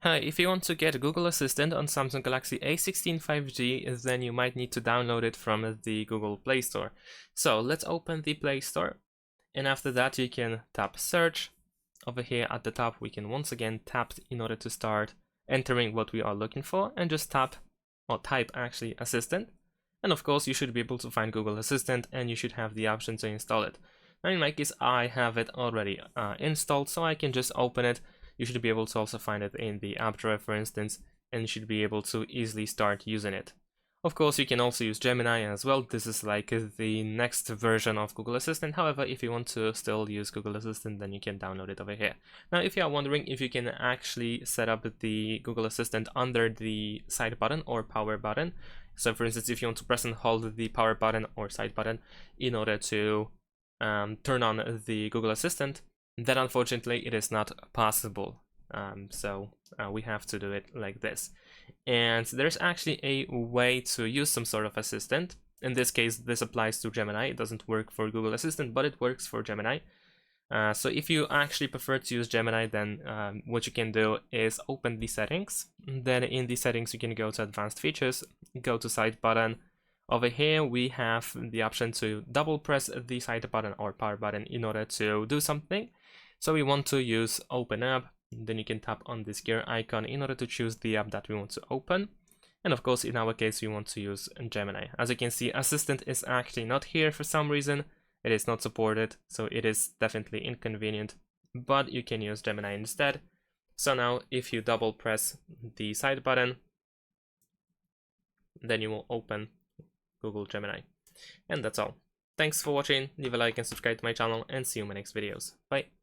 Hi, if you want to get Google Assistant on Samsung Galaxy A16 5G, then you might need to download it from the Google Play Store. So let's open the Play Store, and after that you can tap search. Over here at the top we can once again tap in order to start entering what we are looking for, and just tap or type actually Assistant. And of course you should be able to find Google Assistant, and you should have the option to install it. Now in my case I have it already installed, so I can just open it. You should be able to also find it in the app drawer, for instance, and you should be able to easily start using it. Of course, you can also use Gemini as well. This is like the next version of Google Assistant. However, if you want to still use Google Assistant, then you can download it over here. Now, if you are wondering if you can actually set up the Google Assistant under the side button or power button, so for instance, if you want to press and hold the power button or side button in order to turn on the Google Assistant, then unfortunately it is not possible. So we have to do it like this. And there's actually a way to use some sort of assistant. In this case, this applies to Gemini. It doesn't work for Google Assistant, but it works for Gemini. So if you actually prefer to use Gemini, then what you can do is open the settings. Then in the settings, you can go to advanced features, go to side button. Over here, we have the option to double press the side button or power button in order to do something. So we want to use open app. Then you can tap on this gear icon in order to choose the app that we want to open. And of course, in our case, we want to use Gemini. As you can see, Assistant is actually not here for some reason. It is not supported, so it is definitely inconvenient, but you can use Gemini instead. So now if you double press the side button, then you will open Google Gemini. And that's all. Thanks for watching, leave a like and subscribe to my channel, and see you in my next videos. Bye!